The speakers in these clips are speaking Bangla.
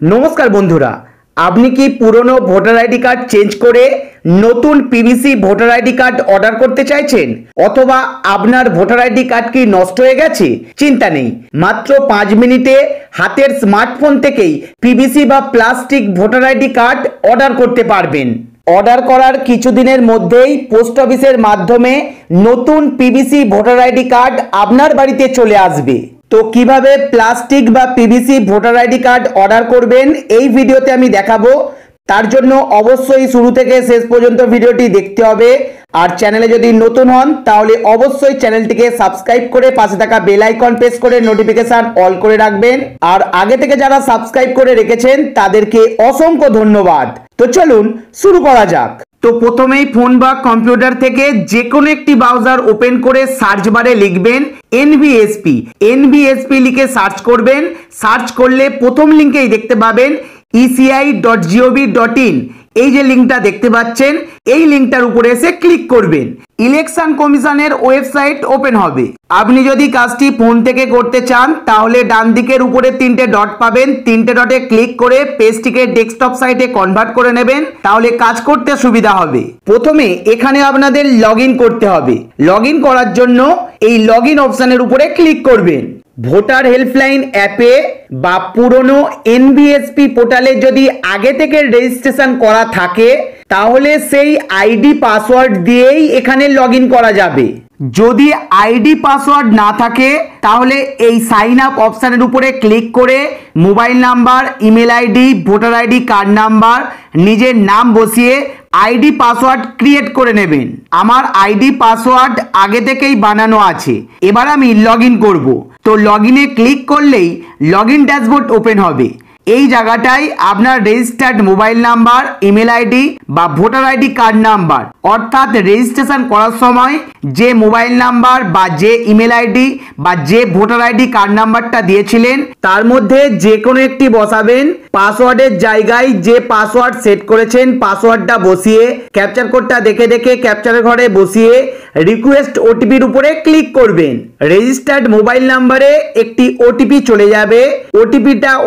নমস্কার বন্ধুরা, আপনি কি পুরনো ভোটার আইডি কার্ড চেঞ্জ করে নতুন PVC voter ID card order করতে চাইছেন, অথবা আপনার ভোটার আইডি কার্ড কি নষ্ট হয়ে গেছে? চিন্তা নেই, মাত্র 5 মিনিটে হাতের স্মার্টফোন থেকেই পিভিসি বা plastic voter ID card order করতে পারবেন। অর্ডার করার কিছুদিনের মধ্যেই পোস্ট অফিসের মাধ্যমে নতুন পিভিসি ভোটার আইডি কার্ড আপনার বাড়িতে চলে আসবে। তো কিভাবে প্লাস্টিক বা PVC voter ID card order করবেন এই ভিডিওতে আমি দেখাবো। তার জন্য অবশ্যই শুরু থেকে শেষ পর্যন্ত ভিডিওটি দেখতে হবে। আর চ্যানেলে যদি নতুন হন তাহলে অবশ্যই চ্যানেলটিকে সাবস্ক্রাইব করে পাশে থাকা বেল আইকন প্রেস করে নোটিফিকেশন অল করে রাখবেন। আর আগে থেকে যারা সাবস্ক্রাইব করে রেখেছেন তাদেরকে অসংখ্য ধন্যবাদ। তো চলুন শুরু করা যাক। তো প্রথমেই ফোন বা কম্পিউটার থেকে যে কোনো একটি ব্রাউজার ওপেন করে সার্চ বারে লিখবেন এনভিএসপি লিখে সার্চ করবেন। সার্চ করলে প্রথম লিঙ্কেই দেখতে পাবেন eci.gov.in। এই যে লিঙ্কটা দেখতে পাচ্ছেন, এই লিঙ্কটার উপরে এসে ক্লিক করবেন। ইলেকশন কমিশনের ওয়েবসাইট ওপেন হবে। আপনি যদি কাজটি ফোন থেকে করতে চান তাহলে ডান দিকের উপরে 3টে ডট পাবেন, 3টে ডটে ক্লিক করে পেজটিকে ডেস্কটপ সাইটে কনভার্ট করে নেবেন, তাহলে কাজ করতে সুবিধা হবে। প্রথমে এখানে আপনাদের লগইন করতে হবে। লগইন করার জন্য এই লগইন অপশনের উপরে ক্লিক করবেন। ভোটার হেল্পলাইন অ্যাপে বা পুরনো এনভিএসপি পোর্টালে যদি আগে থেকে রেজিস্ট্রেশন করা থাকে তাহলে সেই আইডি পাসওয়ার্ড দিয়েই এখানে লগইন করা যাবে। যদি আইডি পাসওয়ার্ড না থাকে তাহলে এই সাইন আপ অপশানের উপরে ক্লিক করে mobile number, email ID, voter ID card number, নিজের নাম বসিয়ে আইডি পাসওয়ার্ড ক্রিয়েট করে নেবেন। আমার আইডি পাসওয়ার্ড আগে থেকেই বানানো আছে। এবার আমি লগইন করব। তো লগইনে ক্লিক করলেই লগইন ড্যাশবোর্ড ওপেন হবে। এই জায়গাটায় আপনার registered mobile number, email ID বা ভোটার আইডি কার্ড নাম্বার, অর্থাৎ রেজিস্ট্রেশন করার সময় যে মোবাইল নাম্বার বা যে ইমেল আইডি বা যে ভোটার আইডি কার্ড নাম্বারটা দিয়েছিলেন তার মধ্যে যে কোনো একটি বসাবেন। পাসওয়ার্ডের জায়গায় যে পাসওয়ার্ড সেট করেছেন পাসওয়ার্ডটা বসিয়ে ক্যাপচার কোডটা দেখে দেখে ক্যাপচারের ঘরে বসিয়ে রিকোয়েস্ট ওটিপির উপরে ক্লিক করবেন। রেজিস্টার্ড মোবাইল নাম্বারে একটি ওটিপি চলে যাবে।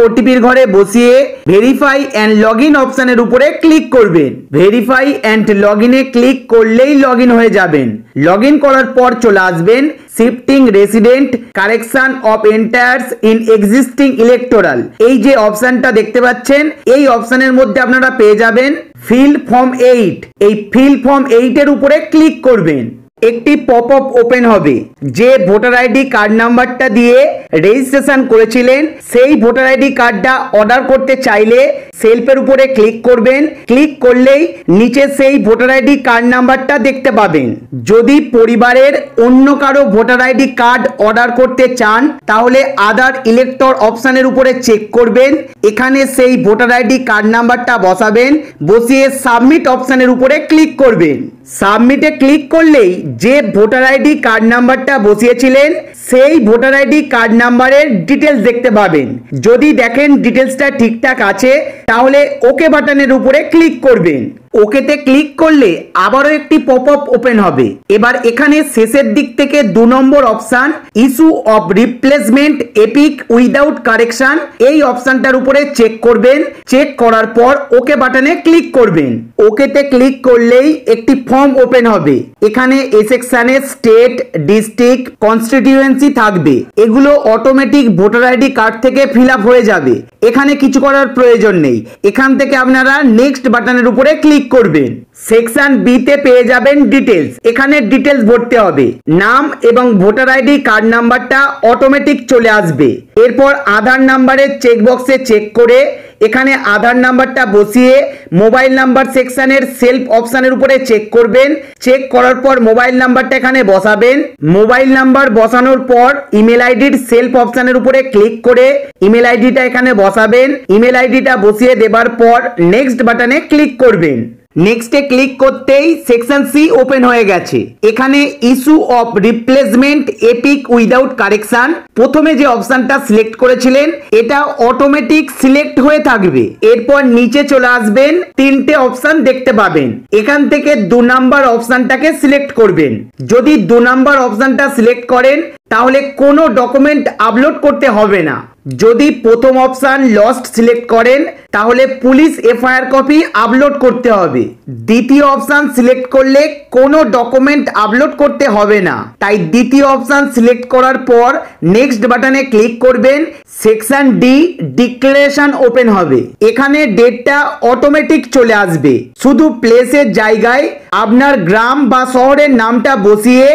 ওটিপির ঘরে বসিয়ে ভেরিফাই অ্যান্ড লগইন অপশনের উপরে ক্লিক করবেন। ভেরিফাই অ্যান্ড লগইনে ক্লিক করলেই লগইন হয়ে যাবেন। লগইন করার পর চলে আসবেন shifting resident correction of এন্টায়ার্স in existing electoral. এই যে অপশনটা দেখতে পাচ্ছেন এই অপশনের মধ্যে আপনারা পেয়ে যাবেন ফিল ফর্ম 8। এই ফিল ফর্ম 8 এর উপরে ক্লিক করবেন। একটি পপ আপ ওপেন হবে। যে ভোটার আইডি কার্ড নাম্বারটা দিয়ে রেজিস্ট্রেশন করেছিলেন সেই ভোটার আইডি কার্ডটা অর্ডার করতে চাইলে সেলফের উপরে ক্লিক করবেন। ক্লিক করলেই নিচে সেই ভোটার আইডি কার্ড নাম্বারটা দেখতে পাবেন। যদি পরিবারের অন্য কারো ভোটার আইডি কার্ড অর্ডার করতে চান তাহলে আদার ইলেক্টর অপশনের উপরে চেক করবেন। এখানে সেই ভোটার আইডি কার্ড নাম্বারটা বসাবেন, বসিয়ে সাবমিট অপশনের উপরে ক্লিক করবেন। সাবমিটে ক্লিক করলেই যে ভোটার আইডি কার্ড নাম্বারটা বসিয়েছিলেন সেই ভোটার আইডি কার্ড নাম্বারের ডিটেলস দেখতে পাবেন। যদি দেখেন ডিটেলসটা ঠিকঠাক আছে তাহলে ওকে বাটনের উপরে ক্লিক করবেন। ওকেতে ক্লিক করলে আবারও একটি পপ আপ ওপেন হবে। এবার এখানে শেষের দিক থেকে 2 নম্বর option issue of replacement epic without correction, এই অপশনটার উপরে চেক করবেন। চেক করার পর ওকে বাটনে ক্লিক করবেন। ওকেতে ক্লিক করলেই একটি ফর্ম ওপেন হবে। এখানে এ সেকশনে স্টেট, ডিস্ট্রিক্ট, কনস্টিটিউয়েন্সি থাকবে। এগুলো অটোমেটিক ভোটার আইডি কার্ড থেকে ফিল আপ হয়ে যাবে। এখানে কিছু করার প্রয়োজন নেই। এখান থেকে আপনারা নেক্সট বাটনের উপরে ক্লিক করবেন। সেকশন বি তে পেয়ে যাবেন ডিটেলস। এখানে ডিটেলস ভরতে হবে। নাম এবং ভোটার আইডি কার্ড নাম্বারটা অটোমেটিক চলে আসবে। এরপর আধার নাম্বারের চেকবক্সে চেক করে এখানে আধার নাম্বারটা বসিয়ে মোবাইল নাম্বার সেকশনের সেলফ অপশনের উপরে চেক করবেন। চেক করার পর মোবাইল নাম্বারটা এখানে বসাবেন। মোবাইল নাম্বার বসানোর পর ইমেল আইডির সেলফ অপশনের উপরে ক্লিক করে ইমেল আইডিটা এখানে বসাবেন। ইমেল আইডিটা বসিয়ে দেবার পর নেক্সট বাটনে ক্লিক করবেন। নেক্সটে ক্লিক করতেই সেকশন সি ওপেন হয়ে গেছে। এখানে issue of replacement epic without correction, প্রথমে যে অপশনটা সিলেক্ট করেছিলেন এটা অটোমেটিক সিলেক্ট হয়ে থাকবে। এরপর নিচে চলে আসবেন, 3টে অপশন দেখতে পাবেন। এখান থেকে 2 নাম্বার অপশনটাকে সিলেক্ট করবেন। যদি 2 নাম্বার অপশনটা সিলেক্ট করেন তাহলে কোনো ডকুমেন্ট আপলোড করতে হবে না। যদি প্রথম অপশন লস্ট সিলেক্ট করেন তাহলে পুলিশ এফআইআর কপি আপলোড করতে হবে। দ্বিতীয় অপশন সিলেক্ট করলে কোনো ডকুমেন্ট আপলোড করতে হবে না। তাই দ্বিতীয় অপশন সিলেক্ট করার পর নেক্সট বাটনে ক্লিক করবেন। সেকশন ডি ডিক্লারেশন ওপেন হবে। এখানে ডেটটা অটোমেটিক চলে আসবে। শুধু প্লেসের জায়গায় আপনার গ্রাম বা শহরের নামটা বসিয়ে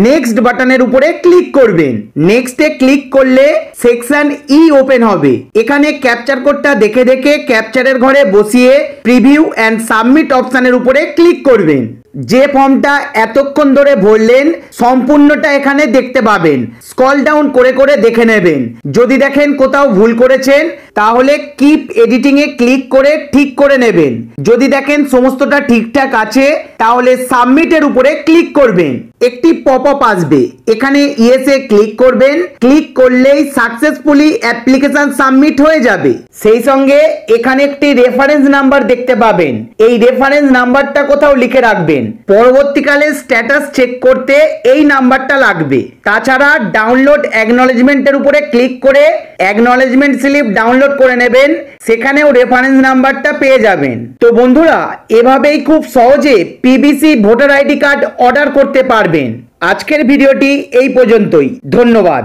নেক্সট বাটনের উপরে ক্লিক করবেন। নেক্সটে ক্লিক করলে সেকশন ই ওপেন হবে। এখানে ক্যাপচার কোডটা দেখে দেখে ক্যাপচারের ঘরে বসিয়ে প্রিভিউ অ্যান্ড সাবমিট অপশনের উপরে ক্লিক করবেন। যে ফর্মটা এতক্ষণ ধরে ভরলেন সম্পূর্ণটা এখানে দেখতে পাবেন। স্ক্রল ডাউন করে করে দেখে নেবেন। যদি দেখেন কোথাও ভুল করেছেন তাহলে কিপ এডিটিং এ ক্লিক করে ঠিক করে নেবেন। যদি দেখেন সমস্তটা ঠিকঠাক আছে তাহলে সাবমিটের উপরে ক্লিক করবেন। একটি পপআপ আসবে, এখানে ইয়েস এ ক্লিক করবেন। ক্লিক করলেই সাকসেসফুলি অ্যাপ্লিকেশন সাবমিট হয়ে যাবে। সেই সঙ্গে এখানে একটি রেফারেন্স নাম্বার দেখতে পাবেন। এই রেফারেন্স নাম্বারটা কোথাও লিখে রাখবেন। পরবর্তীকালে স্ট্যাটাস চেক করতে এই নাম্বারটা লাগবে। তাছাড়া ডাউনলোড অ্যাকনলেজমেন্টের উপরে ক্লিক করে অ্যাকনলেজমেন্ট স্লিপ ডাউনলোড করে নেবেন। সেখানেও রেফারেন্স নাম্বারটা পেয়ে যাবেন। তো বন্ধুরা, এভাবেই খুব সহজে PVC voter ID card order করতে পারবেন। আজকের ভিডিওটি এই পর্যন্তই। ধন্যবাদ।